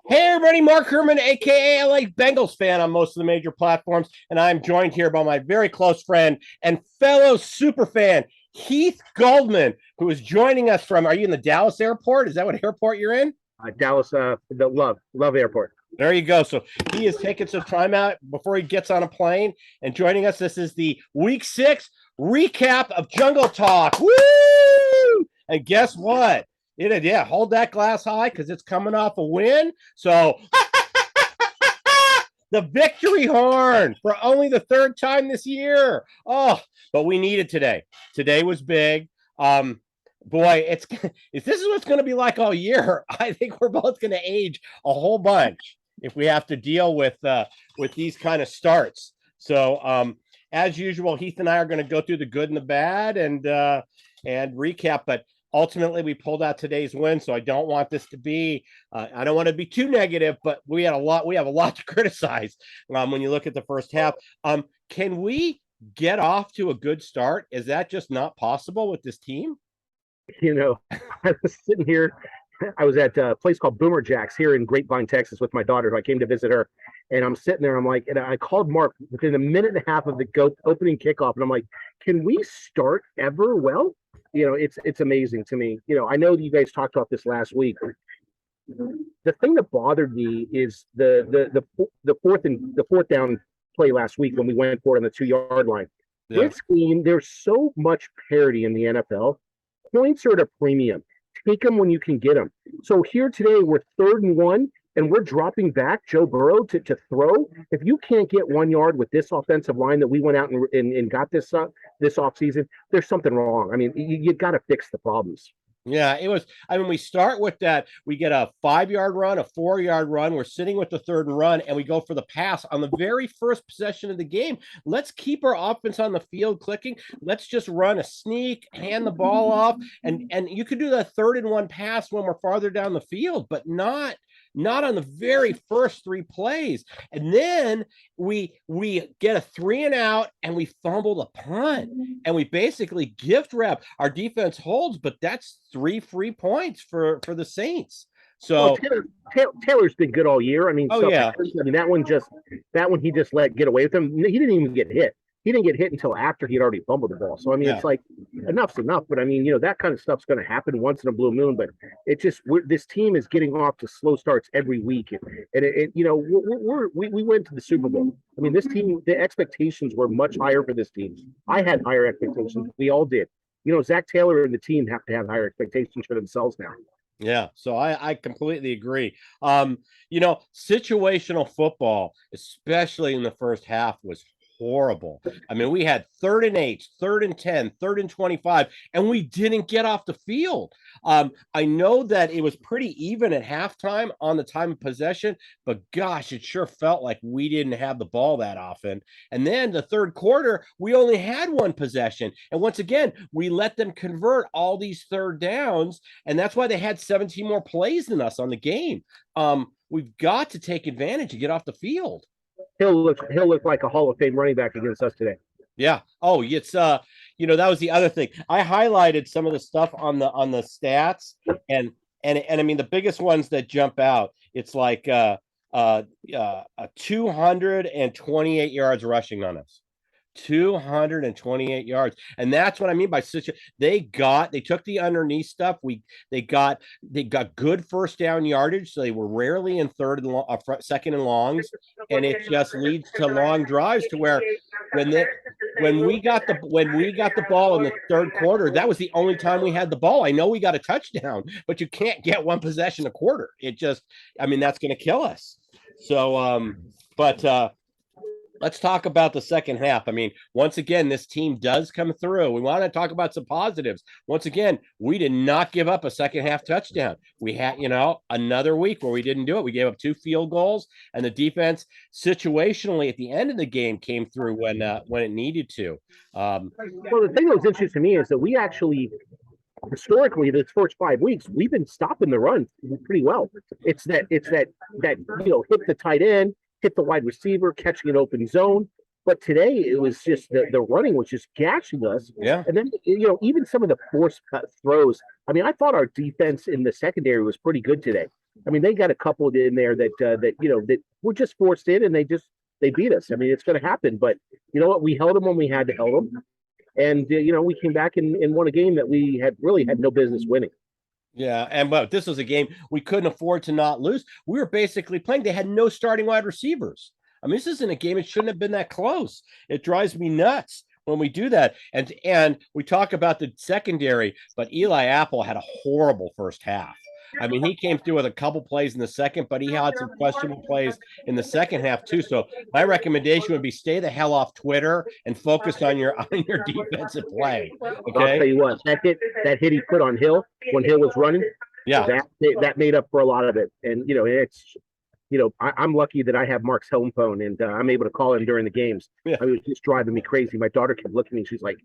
Hey everybody, Mark Herman, aka LA Bengals fan on most of the major platforms, and I'm joined here by my very close friend and fellow super fan, Heath Goldman, who is joining us from, are you in the Dallas airport? Is that what airport you're in? Dallas, the Love Airport. There you go. So he is taking some time out before he gets on a plane and joining us. This is the week 6 recap of Jungle Talk. Woo! And guess what? Hold that glass high because it's coming off a win. So the victory horn for only the third time this year. Oh, but we need it today. Today was big. Boy, if this is what's going to be like all year, I think we're both going to age a whole bunch if we have to deal with these kind of starts. So, as usual, Heath and I are going to go through the good and the bad and recap. But ultimately, we pulled out today's win, so I don't want this to be. I don't want to be too negative, but we have a lot to criticize when you look at the first half. Can we get off to a good start? Is that just not possible with this team? I was sitting here. I was at a place called Boomer Jacks here in Grapevine, Texas, with my daughter, who I came to visit her. And I'm sitting there. I'm like, and I called Mark within a minute and a half of the opening kickoff, and I'm like, can we start ever well? It's amazing to me. I know you guys talked about this last week. The thing that bothered me is the fourth down play last week when we went for it on the 2-yard line. Yeah. This game, there's so much parity in the NFL. Points are at a premium. Take them when you can get them. So here today, we're 3rd and 1, and we're dropping back Joe Burrow to throw. If you can't get 1 yard with this offensive line that we went out and got this offseason, there's something wrong. I mean, you got to fix the problems. Yeah, it was. I mean, we start with that. We get a 5-yard run, a 4-yard run. We're sitting with the 3rd and run, and we go for the pass on the very first possession of the game. Let's keep our offense on the field clicking. Let's just run a sneak, hand the ball off, and you could do that 3rd and 1 pass when we're farther down the field, but not on the very first 3 plays. And then we get a 3 and out, and we fumble the punt, and we basically gift wrap. Our defense holds, but that's 3 free points for the Saints. So Taylor's been good all year. I mean, yeah. I mean that one he just let get away with him. He didn't even get hit. He didn't get hit until after he'd already fumbled the ball. So, I mean, It's like enough's enough. But, I mean, that kind of stuff's going to happen once in a blue moon. But it just this team is getting off to slow starts every week. And we went to the Super Bowl. I mean, this team, the expectations were much higher for this team. I had higher expectations. We all did. Zach Taylor and the team have to have higher expectations for themselves now. Yeah, so I completely agree. Situational football, especially in the first half, was horrible. I mean, we had 3rd and 8, 3rd and 10, 3rd and 25, and we didn't get off the field. I know that it was pretty even at halftime on the time of possession, but gosh, it sure felt like we didn't have the ball that often. And then the 3rd quarter, we only had 1 possession. And once again, we let them convert all these 3rd downs, and that's why they had 17 more plays than us on the game. We've got to take advantage and get off the field. He'll look like a Hall of Fame running back against us today. Yeah. Oh, it's that was the other thing. I highlighted some of the stuff on the stats, and I mean the biggest ones that jump out. It's like 228 yards rushing on us. 228 yards, and that's what I mean by they took the underneath stuff. They got good first down yardage, so they were rarely in 2nd and longs, and it just leads to long drives to where when we got the ball in the 3rd quarter, that was the only time we had the ball. I know we got a touchdown, but you can't get 1 possession a quarter. It just, I mean, that's going to kill us. So, let's talk about the second half. I mean, once again, this team does come through. We want to talk about some positives. Once again, we did not give up a second half touchdown. We had, another week where we didn't do it. We gave up 2 field goals, and the defense situationally at the end of the game came through when it needed to. Well, the thing that was interesting to me is that we actually, historically, the first 5 weeks, we've been stopping the run pretty well. It's that hit the tight end, hit the wide receiver, catching an open zone. But today it was just the running was just gashing us. Yeah. And then even some of the forced cut throws. I mean, I thought our defense in the secondary was pretty good today. I mean, they got a couple in there that were just forced in, and they beat us. I mean, it's going to happen. But you know what? We held them when we had to hold them, and we came back and won a game that we had really had no business winning. Yeah, and but this was a game we couldn't afford to not lose. We were basically playing. They had no starting wide receivers. I mean, this isn't a game. It shouldn't have been that close. It drives me nuts when we do that. And we talk about the secondary, but Eli Apple had a horrible first half. I mean, he came through with a couple plays in the second, but he had some questionable plays in the second half too. So my recommendation would be stay the hell off Twitter and focus on your defensive play. Okay. I'll tell you what, that hit he put on Hill when Hill was running, yeah, that made up for a lot of it. And I'm lucky that I have Mark's home phone and I'm able to call him during the games. Yeah. I was just driving me crazy. My daughter kept looking at me. She's like,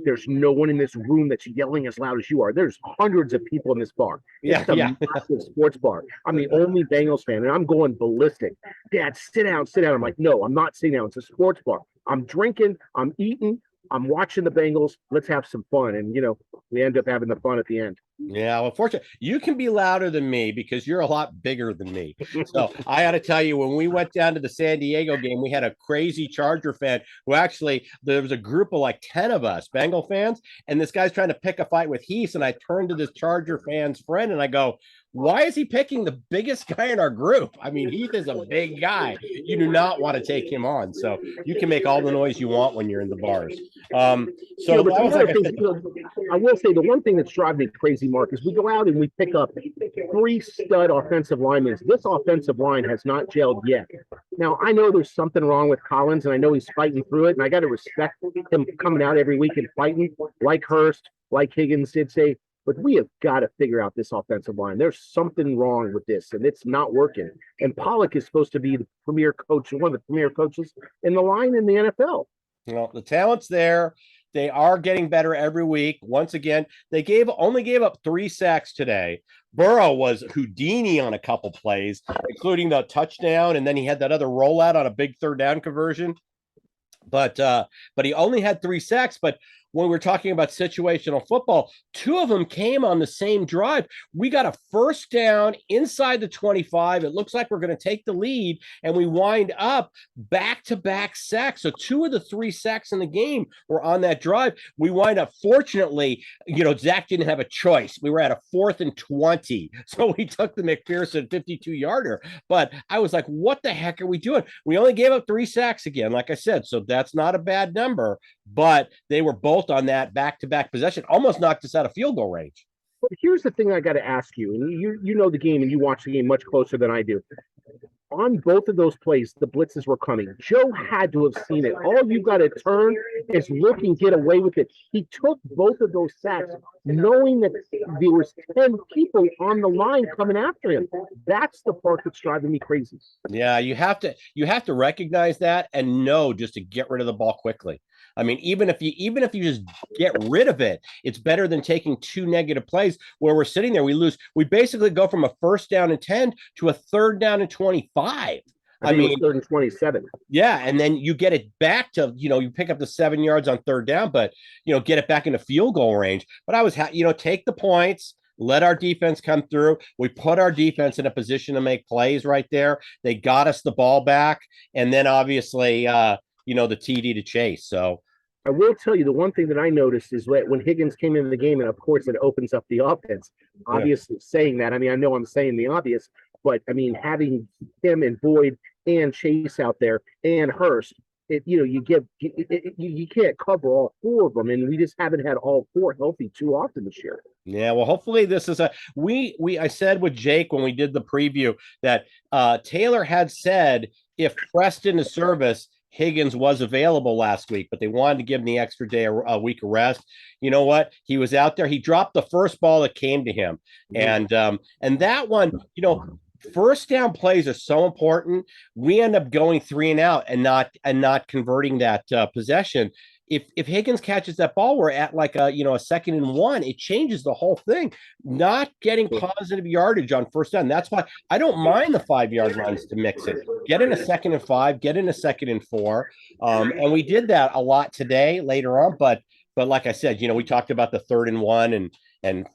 "There's no one in this room that's yelling as loud as you are. There's hundreds of people in this bar. It's a massive sports bar. I'm the only Bengals fan, and I'm going ballistic. Dad, sit down, sit down." I'm like, "No, I'm not sitting down. It's a sports bar. I'm drinking. I'm eating. I'm watching the Bengals. Let's have some fun." And we end up having the fun at the end. Yeah, well, fortunately, you can be louder than me because you're a lot bigger than me. So I got to tell you, when we went down to the San Diego game, we had a crazy Charger fan who actually, there was a group of like 10 of us, Bengal fans, and this guy's trying to pick a fight with Heath. And I turned to this Charger fan's friend and I go, "Why is he picking the biggest guy in our group? I mean, Heath is a big guy. You do not want to take him on. So you can make all the noise you want when you're in the bars." I will say the one thing that's driving me crazy, Mark, is we go out and we pick up 3 stud offensive linemen. This offensive line has not gelled yet. Now, I know there's something wrong with Collins, and I know he's fighting through it, and I got to respect him coming out every week and fighting like Hurst, like Higgins did say. But we have got to figure out this offensive line. There's something wrong with this, and it's not working. And Pollock is supposed to be the premier coach, one of the premier coaches in the line in the NFL. Well, the talent's there. They are getting better every week. Once again, they only gave up 3 sacks today. Burrow was Houdini on a couple plays, including the touchdown, and then he had that other rollout on a big third down conversion. But he only had 3 sacks. But when we're talking about situational football, 2 of them came on the same drive. We got a first down inside the 25. It looks like we're going to take the lead, and we wind up back-to-back sacks. So 2 of the 3 sacks in the game were on that drive. We wind up, fortunately, Zach didn't have a choice. We were at a 4th and 20. So we took the McPherson 52-yarder. But I was like, what the heck are we doing? We only gave up 3 sacks again, like I said. So that's not a bad number. But they were both on that back-to-back possession, almost knocked us out of field goal range. But here's the thing I got to ask you, and you know the game and you watch the game much closer than I do. On both of those plays, the blitzes were coming. Joe had to have seen it. All you got to turn is look and get away with it. He took both of those sacks knowing that there was 10 people on the line coming after him. That's the part that's driving me crazy. Yeah, you have to recognize that and know just to get rid of the ball quickly. I mean, even if you just get rid of it, it's better than taking 2 negative plays where we're sitting there. We lose. We basically go from a first down and 10 to a third down and 25. I mean, 3rd and 27. Yeah, and then you get it back to, you pick up the 7 yards on third down, but, get it back into field goal range. But I was, take the points, let our defense come through. We put our defense in a position to make plays right there. They got us the ball back, and then obviously, the TD to chase. So I will tell you the one thing that I noticed is when Higgins came into the game, and of course it opens up the offense. Obviously, saying that, I mean, I know I'm saying the obvious, but I mean, having him and Boyd and Chase out there and Hurst, you can't cover all 4 of them, and we just haven't had all 4 healthy too often this year. Yeah, well, hopefully this is I said with Jake when we did the preview that Taylor had said if Preston is service, Higgins was available last week, but they wanted to give him the extra day, a week of rest. You know what? He was out there. He dropped the first ball that came to him. And that one, first down plays are so important. We end up going 3 and out and not converting that possession. if Higgins catches that ball, we're at like a a 2nd and 1. It changes the whole thing. Not getting positive yardage on first down. That's why I don't mind the 5 yard runs to mix it. Get in a 2nd and 5, get in a 2nd and 4. And we did that a lot today later on, but like I said, we talked about the 3rd and 1 and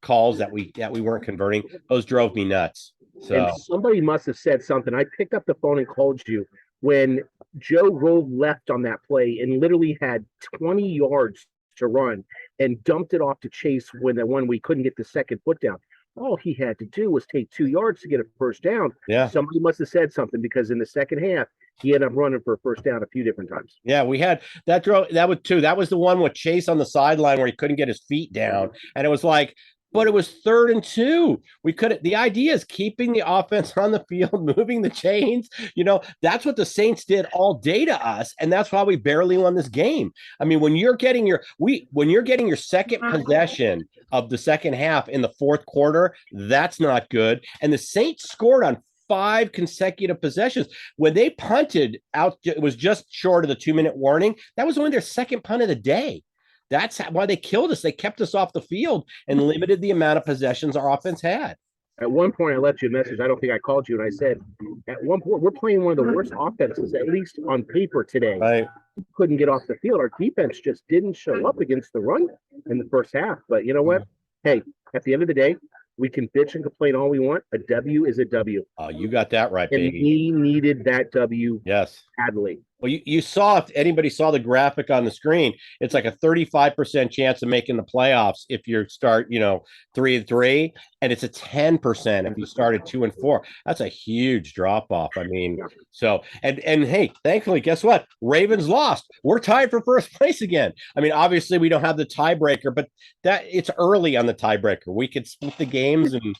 calls that we weren't converting. Those drove me nuts. So And somebody must have said something. I picked up the phone and called you when Joe rolled left on that play and literally had 20 yards to run and dumped it off to Chase when we couldn't get the second foot down. All he had to do was take 2 yards to get a first down. Yeah. Somebody must have said something because in the second half, he ended up running for a first down a few different times. Yeah, we had that throw. That was two. That was the one with Chase on the sideline where he couldn't get his feet down. And it was like, but it was 3rd and 2. We could. The idea is keeping the offense on the field, moving the chains. That's what the Saints did all day to us, and that's why we barely won this game. I mean, when you're getting your second possession of the second half in the fourth quarter, that's not good. And the Saints scored on 5 consecutive possessions. When they punted out, it was just short of the 2-minute warning. That was only their second punt of the day. That's why they killed us. They kept us off the field and limited the amount of possessions our offense had. At one point, I left you a message. I don't think I called you, and I said, at one point, we're playing one of the worst offenses, at least on paper today. Right. Couldn't get off the field. Our defense just didn't show up against the run in the first half. But you know what? Hey, at the end of the day, we can bitch and complain all we want. A W is a W. Oh, you got that right, and baby. we needed that W badly. Well, you saw, if anybody saw the graphic on the screen, it's like a 35% chance of making the playoffs if you start, 3-3, and it's a 10% if you started 2-4. That's a huge drop off. I mean, so and hey, thankfully, guess what? Ravens lost. We're tied for first place again. I mean, obviously, we don't have the tiebreaker, but that it's early on the tiebreaker. We could split the games, and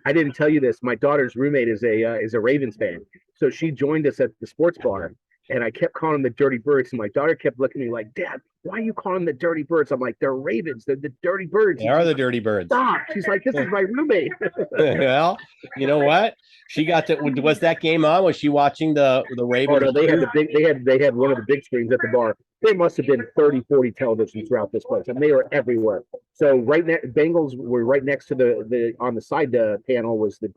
I didn't tell you this. My daughter's roommate is a Ravens fan. So she joined us at the sports bar, and I kept calling them the Dirty Birds. And my daughter kept looking at me like, "Dad, why are you calling them the Dirty Birds?" I'm like, "They're Ravens. They're the Dirty Birds." They are the Dirty Birds. Stop. She's like, "This is my roommate." Well, you know what? She got to. Was that game on? Was she watching the Ravens? Oh, no, they had one of the big screens at the bar. There must have been 30, 40 televisions throughout this place, and they were everywhere. So Bengals were right next to the on the side panel was the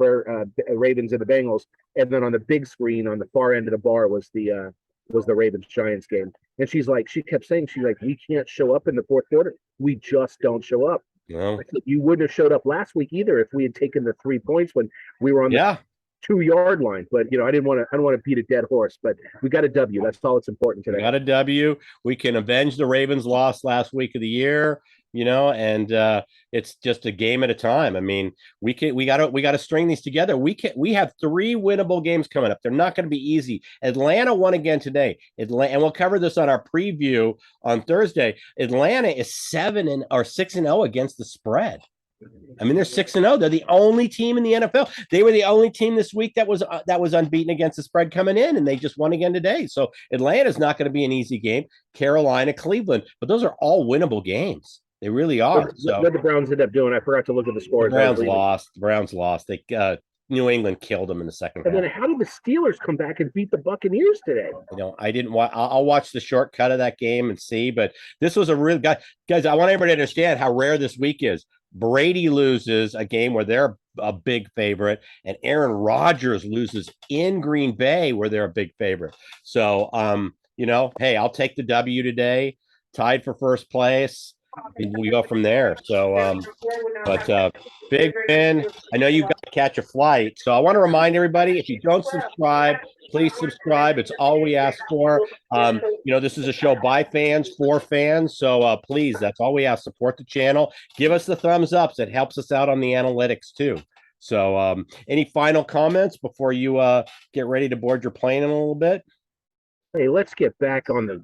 Ravens and the Bengals, and then on the big screen on the far end of the bar was the Ravens Giants game. And she kept saying, we can't show up in the fourth quarter. We just don't show up. No. You wouldn't have showed up last week either if we had taken the 3 points when we were on the 2-yard line. But I don't want to beat a dead horse, but we got a W. That's all that's important today. We got a W. We can avenge the Ravens' loss last week of the year, and it's just a game at a time. I mean, we got to string these together. We have 3 winnable games coming up. They're not going to be easy. Atlanta won again today. And we'll cover this on our preview on Thursday. Atlanta is 6-0 against the spread. I mean, they're 6-0. They're the only team in the NFL. They were the only team this week that was unbeaten against the spread coming in, and they just won again today. So Atlanta's not going to be an easy game. Carolina, Cleveland, but those are all winnable games. They really are. What did the Browns end up doing? I forgot to look at the scores. The Browns lost. They New England killed them in the second half. And then how did the Steelers come back and beat the Buccaneers today? I didn't watch. I'll watch the shortcut of that game and see. But this was a real guys. I want everybody to understand how rare this week is. Brady loses a game where they're a big favorite, and Aaron Rodgers loses in Green Bay where they're a big favorite. So, hey, I'll take the W today. Tied for first place. We go from there. So, big win. I know you've got to catch a flight. So I want to remind everybody, if you don't subscribe, please subscribe. It's all we ask for. This is a show by fans for fans. So please, that's all we ask. Support the channel. Give us the thumbs ups. It helps us out on the analytics too. So any final comments before you get ready to board your plane in a little bit? Hey, let's get back on the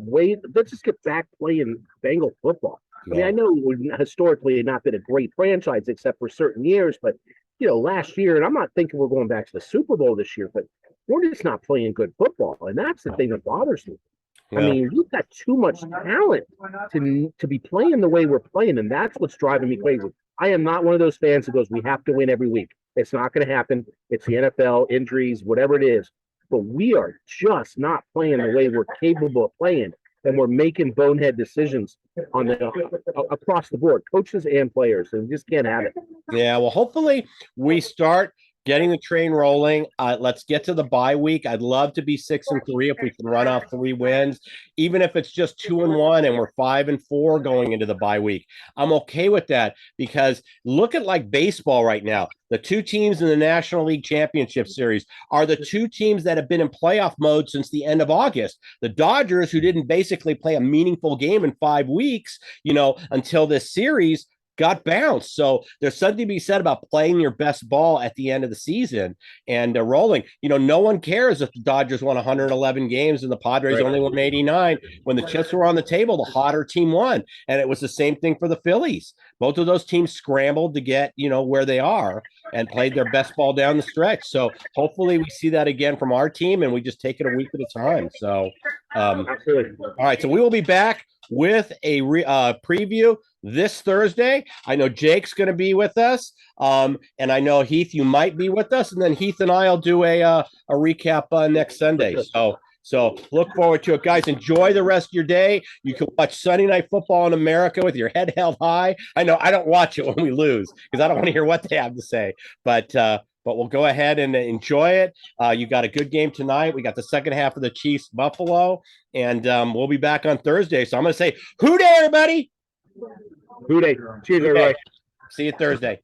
way. Let's just get back playing Bengal football. I mean, I know we've historically not been a great franchise except for certain years, but last year, and I'm not thinking we're going back to the Super Bowl this year, but we're just not playing good football, and that's the thing that bothers me. Yeah. I mean, you've got too much talent to be playing the way we're playing, and that's what's driving me crazy. I am not one of those fans that goes, "We have to win every week." It's not going to happen. It's the NFL, injuries, whatever it is. but we are just not playing the way we're capable of playing, and we're making bonehead decisions on across the board, coaches and players, and we just can't have it. Yeah, well, hopefully we start getting the train rolling. Let's get to the bye week. I'd love to be 6-3 if we can run off 3 wins, even if it's just 2-1 and we're 5-4 going into the bye week. I'm okay with that because look at like baseball right now. The 2 teams in the National League Championship Series are the 2 teams that have been in playoff mode since the end of August. The Dodgers, who didn't basically play a meaningful game in 5 weeks, until this series, got bounced. So there's something to be said about playing your best ball at the end of the season and rolling. No one cares if the Dodgers won 111 games and the Padres only won 89. When the chips were on the table, the hotter team won. And it was the same thing for the Phillies. Both of those teams scrambled to get, where they are and played their best ball down the stretch. So hopefully we see that again from our team and we just take it a week at a time. So, Absolutely. All right. So we will be back with a preview this Thursday. I know Jake's going to be with us. And I know, Heath, you might be with us. And then Heath and I will do a recap next Sunday. So look forward to it, guys. Enjoy the rest of your day. You can watch Sunday Night Football in America with your head held high. I know I don't watch it when we lose because I don't want to hear what they have to say. But we'll go ahead and enjoy it. You got a good game tonight. We got the second half of the Chiefs Buffalo, and we'll be back on Thursday. So I'm going to say, hoo day, everybody. Hoo day. Cheers, everybody. See you Thursday.